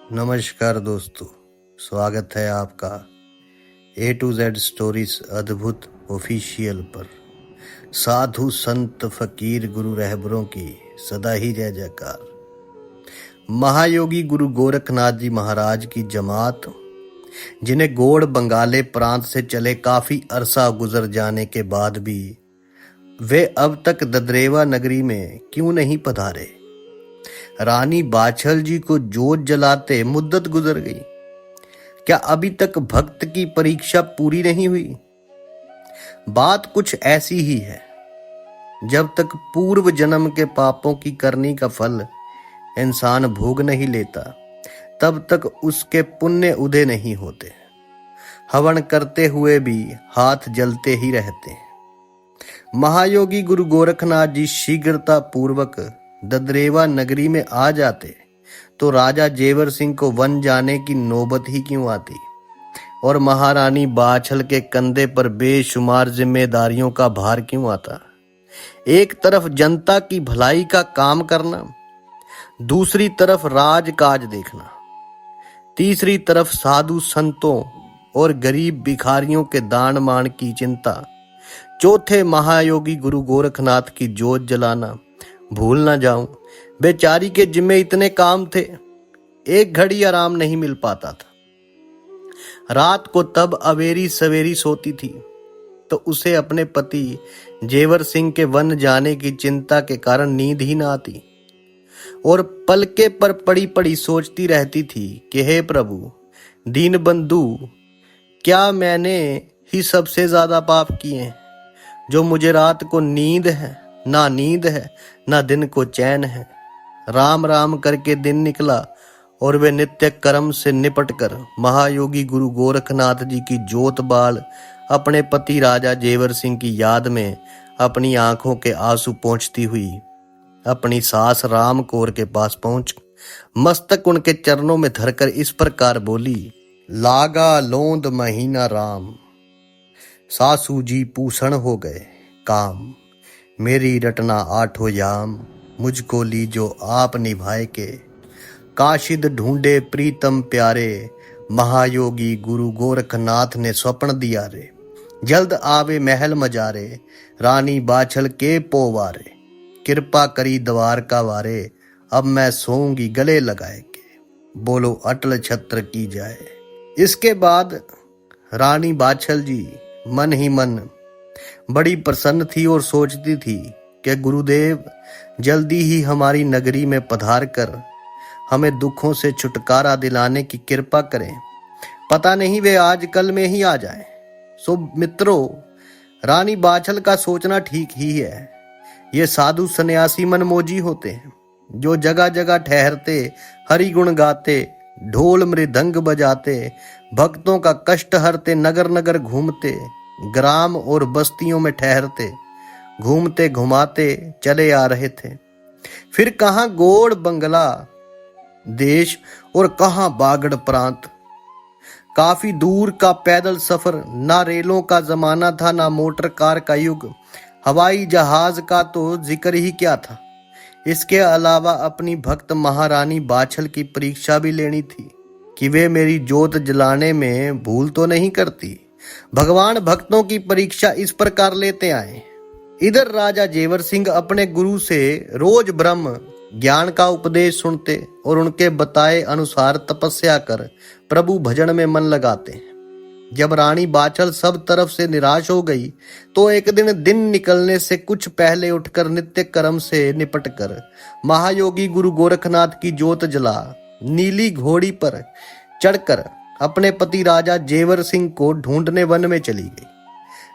नमस्कार दोस्तों, स्वागत है आपका A to Z स्टोरीज अद्भुत ऑफिशियल पर। साधु संत फकीर गुरु रहबरों की सदा ही जय जयकार। महायोगी गुरु गोरखनाथ जी महाराज की जमात, जिन्हें गोड़ बंगाले प्रांत से चले काफी अरसा गुजर जाने के बाद भी वे अब तक ददरेवा नगरी में क्यों नहीं पधारे। रानी बाछल जी को जोत जलाते मुद्दत गुजर गई। क्या अभी तक भक्त की परीक्षा पूरी नहीं हुई? बात कुछ ऐसी ही है। जब तक पूर्व जन्म के पापों की करनी का फल इंसान भोग नहीं लेता, तब तक उसके पुण्य उदय नहीं होते। हवन करते हुए भी हाथ जलते ही रहते हैं। महायोगी गुरु गोरखनाथ जी शीघ्रता पूर्वक ददरेवा नगरी में आ जाते तो राजा जेवर सिंह को वन जाने की नौबत ही क्यों आती और महारानी बाछल के कंधे पर बेशुमार जिम्मेदारियों का भार क्यों आता। एक तरफ जनता की भलाई का काम करना, दूसरी तरफ राजकाज देखना, तीसरी तरफ साधु संतों और गरीब भिखारियों के दान मान की चिंता, चौथे महायोगी गुरु गोरखनाथ की जोत जलाना। भूल ना जाऊं, बेचारी के जिम्मे इतने काम थे, एक घड़ी आराम नहीं मिल पाता था। रात को तब अवेरी सवेरी सोती थी तो उसे अपने पति जेवर सिंह के वन जाने की चिंता के कारण नींद ही ना आती और पलके पर पड़ी पड़ी सोचती रहती थी कि हे प्रभु दीन बंधु, क्या मैंने ही सबसे ज्यादा पाप किए हैं जो मुझे रात को नींद है ना दिन को चैन है। राम राम करके दिन निकला और वे नित्य कर्म से निपट कर महायोगी गुरु गोरखनाथ जी की जोत बाल अपने पति राजा जेवर सिंह की याद में अपनी आंखों के आंसू पोंछती हुई अपनी सास राम कौर के पास पहुंच मस्तक उनके चरणों में धरकर इस प्रकार बोली। लागा लोंद महीना राम, सासू जी पूषण हो गए काम, मेरी रटना आठो याम, मुझको लीजो आप निभाए के। काशिद ढूंढे प्रीतम प्यारे, महायोगी गुरु गोरखनाथ ने स्वप्न दिया रे। जल्द आवे महल मजारे, रानी बाछल के पोवारे। कृपा करी द्वार का वारे, अब मैं सोऊंगी गले लगाए के। बोलो अटल छत्र की जाए। इसके बाद रानी बाछल जी मन ही मन बड़ी प्रसन्न थी और सोचती थी कि गुरुदेव जल्दी ही हमारी नगरी में पधार कर हमें दुखों से छुटकारा दिलाने की कृपा करें। पता नहीं वे आज कल में ही आ जाएं। सो मित्रों, रानी बाछल का सोचना ठीक ही है। ये साधु सन्यासी मनमोजी होते हैं जो जगह जगह ठहरते, हरि गुण गाते, ढोल मृदंग बजाते, भक्तों का कष्ट हरते, नगर नगर घूमते, ग्राम और बस्तियों में ठहरते, घूमते घुमाते चले आ रहे थे। फिर कहां गोड़ बंगला देश और कहां बागड़ प्रांत। काफी दूर का पैदल सफर, ना रेलों का जमाना था ना मोटर कार का युग, हवाई जहाज का तो जिक्र ही क्या था। इसके अलावा अपनी भक्त महारानी बाछल की परीक्षा भी लेनी थी कि वे मेरी जोत जलाने में भूल तो नहीं करती। भगवान भक्तों की परीक्षा इस प्रकार लेते आए। इधर राजा जेवर सिंह अपने गुरु से रोज ब्रह्म ज्ञान का उपदेश सुनते और उनके बताए अनुसार तपस्या कर प्रभु भजन में मन लगाते। जब रानी बाछल सब तरफ से निराश हो गई तो एक दिन निकलने से कुछ पहले उठकर नित्य कर्म से निपट कर महायोगी गुरु गोरखनाथ की जोत जला नीली घोड़ी पर चढ़कर अपने पति राजा जेवर सिंह को ढूंढने वन में चली गई।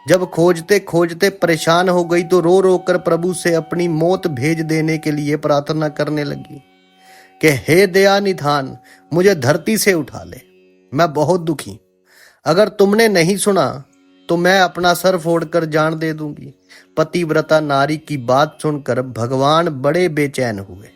जब खोजते खोजते परेशान हो गई तो रो रो कर प्रभु से अपनी मौत भेज देने के लिए प्रार्थना करने लगी कि हे दया निधान, मुझे धरती से उठा ले, मैं बहुत दुखी। अगर तुमने नहीं सुना तो मैं अपना सर फोड़कर जान दे दूंगी। पतिव्रता नारी की बात सुनकर भगवान बड़े बेचैन हुए।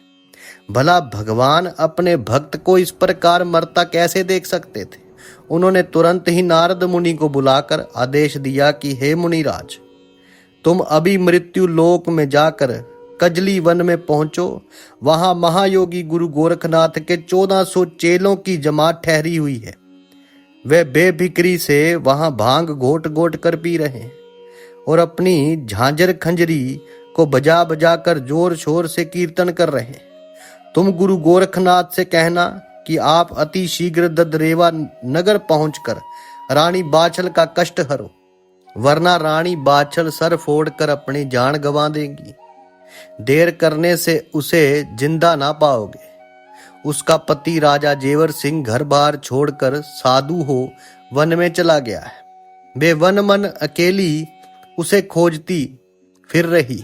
भला भगवान अपने भक्त को इस प्रकार मरता कैसे देख सकते थे। उन्होंने तुरंत ही नारद मुनि को बुलाकर आदेश दिया कि हे मुनिराज, तुम अभी मृत्यु लोक में जाकर कजली वन में पहुंचो। वहां महायोगी गुरु गोरखनाथ के 1400 चेलों की जमात ठहरी हुई है। वे बेफिक्री से वहां भांग घोट घोट कर पी रहे हैं और अपनी झांझर खंजरी को बजा बजा कर जोर शोर से कीर्तन कर रहे हैं। तुम गुरु गोरखनाथ से कहना कि आप अति शीघ्र ददरेवा नगर पहुंचकर रानी बाछल का कष्ट हरो, वरना रानी बाछल सर फोड़कर अपनी जान गंवा देगी। देर करने से उसे जिंदा ना पाओगे। उसका पति राजा जेवर सिंह घर बार छोड़कर साधु हो वन में चला गया है। वे वन मन अकेली उसे खोजती फिर रही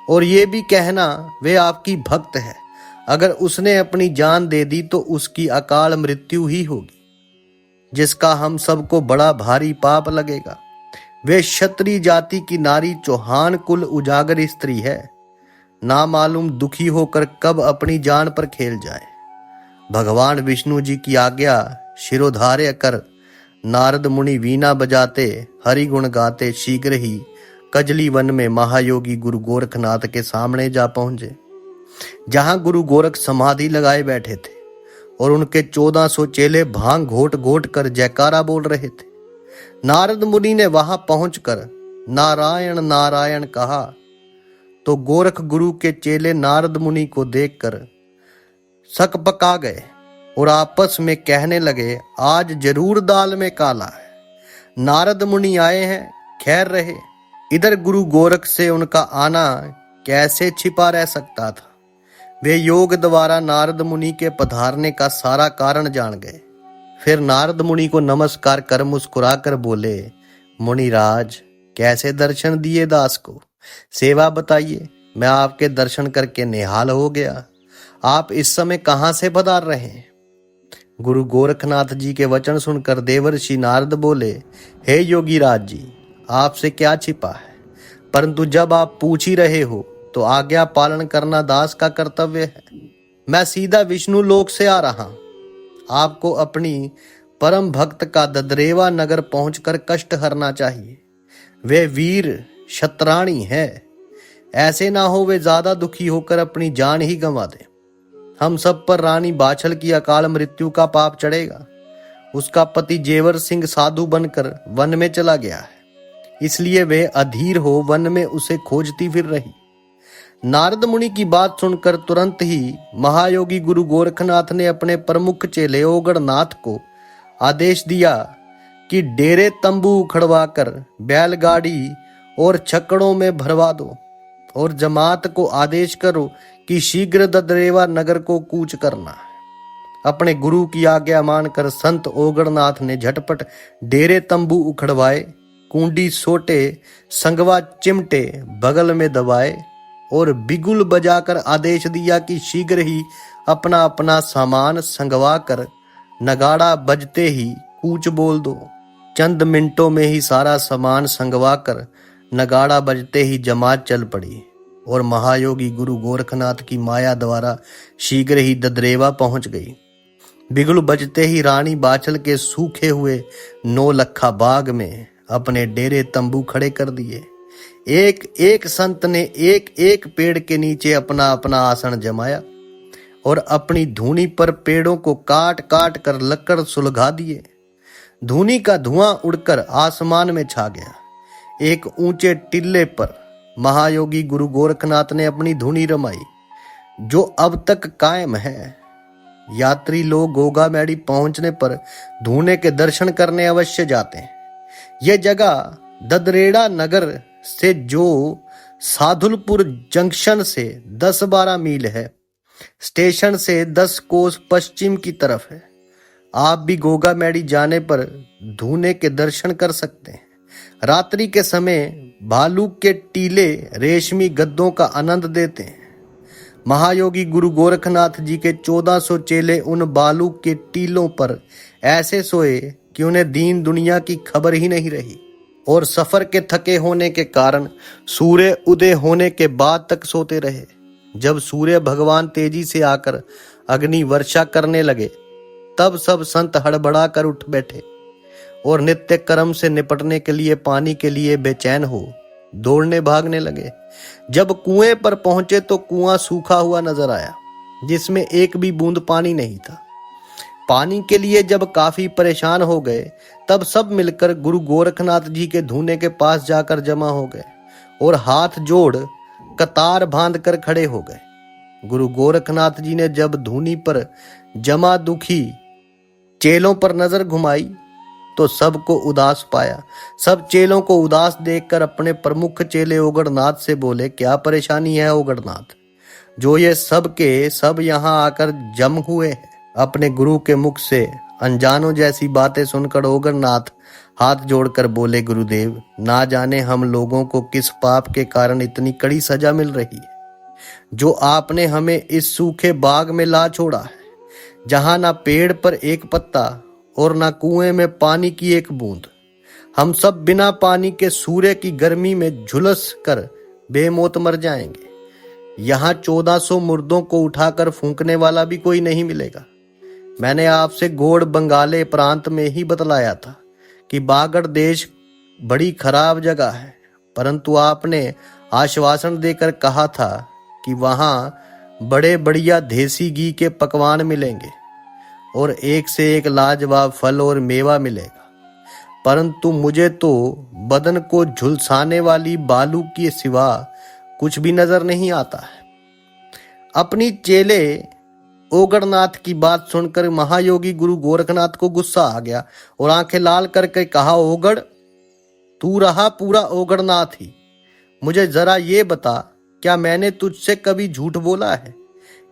और ये भी कहना वे आपकी भक्त है। अगर उसने अपनी जान दे दी तो उसकी अकाल मृत्यु ही होगी, जिसका हम सबको बड़ा भारी पाप लगेगा। वे क्षत्रिय जाति की नारी चौहान कुल उजागर स्त्री है। ना मालूम दुखी होकर कब अपनी जान पर खेल जाए। भगवान विष्णु जी की आज्ञा शिरोधार्य कर नारद मुनि वीणा बजाते हरि गुण गाते शीघ्र ही कजली वन में महायोगी गुरु गोरखनाथ के सामने जा पहुंचे, जहां गुरु गोरख समाधि लगाए बैठे थे और उनके 1400 चेले भांग घोट घोट कर जयकारा बोल रहे थे। नारद मुनि ने वहां पहुंचकर नारायण नारायण कहा तो गोरख गुरु के चेले नारद मुनि को देखकर सकपका गए और आपस में कहने लगे, आज जरूर दाल में काला है। नारद मुनि आए हैं, खैर रहे। इधर गुरु गोरख से उनका आना कैसे छिपा रह सकता था। वे योग द्वारा नारद मुनि के पधारने का सारा कारण जान गए। फिर नारद मुनि को नमस्कार कर मुस्कुरा कर बोले, मुनिराज कैसे दर्शन दिए दास को, सेवा बताइए। मैं आपके दर्शन करके निहाल हो गया। आप इस समय कहां से पधार रहे हैं? गुरु गोरखनाथ जी के वचन सुनकर देवर्षि नारद बोले, हे योगी राज जी, आपसे क्या छिपा है, परंतु जब आप पूछ ही रहे हो तो आज्ञा पालन करना दास का कर्तव्य है। मैं सीधा विष्णु लोक से आ रहा हूं। आपको अपनी परम भक्त का ददरेवा नगर पहुंचकर कष्ट हरना चाहिए। वे वीर क्षत्राणी है, ऐसे ना हो वे ज्यादा दुखी होकर अपनी जान ही गंवा दे। हम सब पर रानी बाछल की अकाल मृत्यु का पाप चढ़ेगा। उसका पति जेवर सिंह साधु बनकर वन में चला गया है, इसलिए वे अधीर हो वन में उसे खोजती फिर रही। नारद मुनि की बात सुनकर तुरंत ही महायोगी गुरु गोरखनाथ ने अपने प्रमुख चेले ओगड़नाथ को आदेश दिया कि डेरे तंबू उखड़वा कर बैलगाड़ी और छकड़ों में भरवा दो और जमात को आदेश करो कि शीघ्र ददरेवा नगर को कूच करना है। अपने गुरु की आज्ञा मानकर संत ओगड़नाथ ने झटपट डेरे तंबू उखड़वाए, कुंडी सोटे संगवा चिमटे बगल में दबाए और बिगुल बजाकर आदेश दिया कि शीघ्र ही अपना अपना सामान संगवा कर नगाड़ा बजते ही कूच बोल दो। चंद मिनटों में ही सारा सामान संगवा कर नगाड़ा बजते ही जमात चल पड़ी और महायोगी गुरु गोरखनाथ की माया द्वारा शीघ्र ही ददरेवा पहुंच गई। बिगुल बजते ही रानी बाछल के सूखे हुए 9 लखा बाग में अपने डेरे तंबू खड़े कर दिए। एक एक संत ने एक एक पेड़ के नीचे अपना अपना आसन जमाया और अपनी धूनी पर पेड़ों को काट काट कर लकड़ सुलगा दिए। धूनी का धुआं उड़कर आसमान में छा गया। एक ऊंचे टिल्ले पर महायोगी गुरु गोरखनाथ ने अपनी धुनी रमाई, जो अब तक कायम है। यात्री लोग गोगा मैड़ी पहुंचने पर धूने के दर्शन करने अवश्य जाते हैं। यह जगह ददरेड़ा नगर से जो साधुलपुर जंक्शन से 10-12 मील है, स्टेशन से 10 कोस पश्चिम की तरफ है। आप भी गोगा मैड़ी जाने पर धूने के दर्शन कर सकते हैं। रात्रि के समय भालू के टीले रेशमी गद्दों का आनंद देते हैं। महायोगी गुरु गोरखनाथ जी के 1400 चेले उन बालू के टीलों पर ऐसे सोए कि उन्हें दीन दुनिया की खबर ही नहीं रही और सफर के थके होने के कारण सूर्य उदय होने के बाद तक सोते रहे। जब सूर्य भगवान तेजी से आकर अग्नि वर्षा करने लगे, तब सब संत हड़बड़ा कर उठ बैठे और नित्य कर्म से निपटने के लिए पानी के लिए बेचैन हो दौड़ने भागने लगे। जब कुएं पर पहुंचे तो कुआं सूखा हुआ नजर आया, जिसमें एक भी बूंद पानी नहीं था। पानी के लिए जब काफी परेशान हो गए, तब सब मिलकर गुरु गोरखनाथ जी के धूने के पास जाकर जमा हो गए और हाथ जोड़ कतार बांध कर खड़े हो गए। गुरु गोरखनाथ जी ने जब धूनी पर जमा दुखी चेलों पर नजर घुमाई तो सबको उदास पाया। सब चेलों को उदास देखकर अपने प्रमुख चेले ओगड़नाथ से बोले, क्या परेशानी है ओगड़नाथ, जो ये सब के सब यहाँ आकर जम हुए हैं? अपने गुरु के मुख से अनजानों जैसी बातें सुनकर ओगड़नाथ हाथ जोड़कर बोले, गुरुदेव, ना जाने हम लोगों को किस पाप के कारण इतनी कड़ी सजा मिल रही है, जो आपने हमें इस सूखे बाग में ला छोड़ा है, जहां ना पेड़ पर एक पत्ता और ना कुएं में पानी की एक बूंद। हम सब बिना पानी के सूर्य की गर्मी में झुलस कर बेमौत मर जाएंगे। यहाँ 1400 मुर्दों को उठाकर फूंकने वाला भी कोई नहीं मिलेगा। मैंने आपसे गोड़ बंगाले प्रांत में ही बतलाया था कि बागड़ देश बड़ी खराब जगह है, परंतु आपने आश्वासन देकर कहा था कि वहां बड़े बढ़िया देसी घी के पकवान मिलेंगे और एक से एक लाजवाब फल और मेवा मिलेगा, परंतु मुझे तो बदन को झुलसाने वाली बालू के सिवा कुछ भी नजर नहीं आता है। अपनी चेले ओगड़नाथ की बात सुनकर महायोगी गुरु गोरखनाथ को गुस्सा आ गया और आंखें लाल करके कहा, ओगड़, तू रहा पूरा ओगड़नाथ ही। मुझे जरा ये बता, क्या मैंने तुझसे कभी झूठ बोला है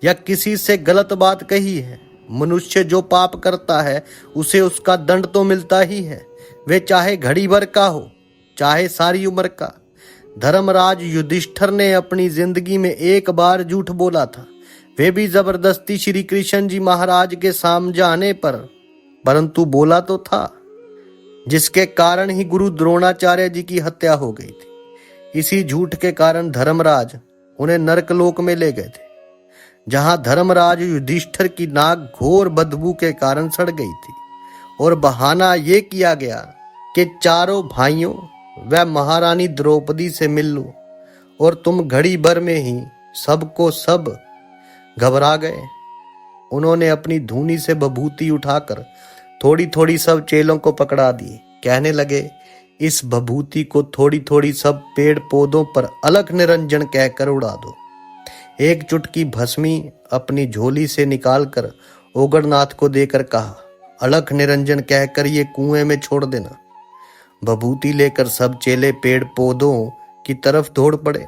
या किसी से गलत बात कही है? मनुष्य जो पाप करता है उसे उसका दंड तो मिलता ही है, वे चाहे घड़ी भर का हो चाहे सारी उम्र का। धर्मराज युधिष्ठिर ने अपनी जिंदगी में एक बार झूठ बोला था, वे भी जबरदस्ती श्री कृष्ण जी महाराज के समझाने पर, परंतु बोला तो था, जिसके कारण ही गुरु द्रोणाचार्य जी की हत्या हो गई थी। इसी झूठ के कारण धर्मराज उन्हें नरकलोक में ले गए थे, जहां धर्मराज युधिष्ठिर की नाक घोर बदबू के कारण सड़ गई थी और बहाना ये किया गया कि चारों भाइयों व महारानी द्रौपदी से मिल लो, और तुम घड़ी भर में ही सबको सब घबरा गए। उन्होंने अपनी धूनी से बभूति उठाकर थोड़ी थोड़ी सब चेलों को पकड़ा दी। कहने लगे, इस बभूति को थोड़ी थोड़ी सब पेड़ पौधों पर अलख निरंजन कहकर उड़ा दो। एक चुटकी भस्मी अपनी झोली से निकालकर ओगड़नाथ को देकर कहा, अलख निरंजन कहकर ये कुएं में छोड़ देना। बभूति लेकर सब चेले पेड़ पौधों की तरफ दौड़ पड़े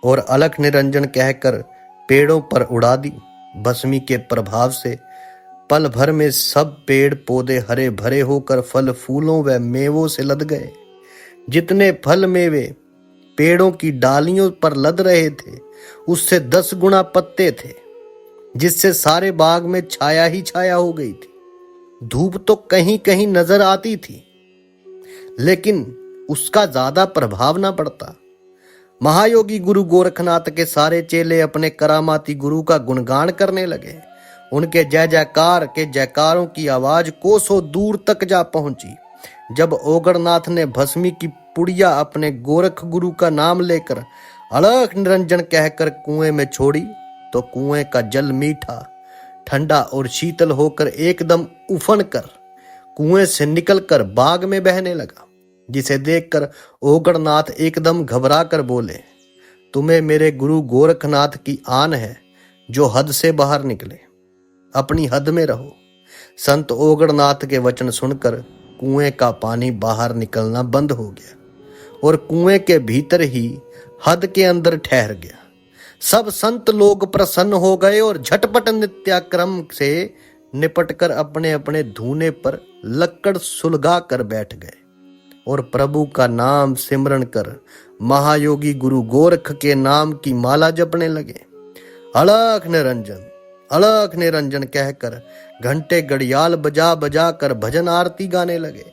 और अलख निरंजन कहकर पेड़ों पर उड़ा दी। भस्मी के प्रभाव से पल भर में सब पेड़ पौधे हरे भरे होकर फल फूलों व मेवों से लद गए। जितने फल मेवे पेड़ों की डालियों पर लद रहे थे, उससे 10 गुना पत्ते थे, जिससे सारे बाग में छाया ही छाया हो गई थी। धूप तो कहीं कहीं नजर आती थी, लेकिन उसका ज्यादा प्रभाव न पड़ता। महायोगी गुरु गोरखनाथ के सारे चेले अपने करामाती गुरु का गुणगान करने लगे। उनके जय जयकार के जयकारों की आवाज कोसों दूर तक जा पहुंची। जब ओगड़नाथ ने भस्मी की पुड़िया अपने गोरख गुरु का नाम लेकर अलख निरंजन कहकर कुएं में छोड़ी, तो कुएं का जल मीठा, ठंडा और शीतल होकर एकदम उफन कर कुएं से निकलकर बाग में बहने लगा, जिसे देखकर ओगड़नाथ एकदम घबरा कर बोले, तुम्हें मेरे गुरु गोरखनाथ की आन है जो हद से बाहर निकले, अपनी हद में रहो। संत ओगड़नाथ के वचन सुनकर कुएं का पानी बाहर निकलना बंद हो गया और कुएं के भीतर ही हद के अंदर ठहर गया। सब संत लोग प्रसन्न हो गए और झटपट नित्याक्रम से निपटकर अपने अपने धूने पर लक्कड़ सुलगा कर बैठ गए और प्रभु का नाम सिमरण कर महायोगी गुरु गोरख के नाम की माला जपने लगे। अलख निरंजन कहकर घंटे घड़ियाल बजा बजा कर भजन आरती गाने लगे।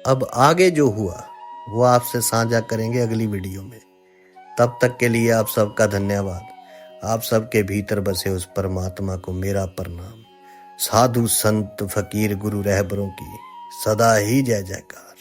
अब आगे जो हुआ वो आपसे साझा करेंगे अगली वीडियो में। तब तक के लिए आप सबका धन्यवाद। आप सबके भीतर बसे उस परमात्मा को मेरा प्रणाम। साधु संत फकीर गुरु रहबरों की सदा ही जय जयकार।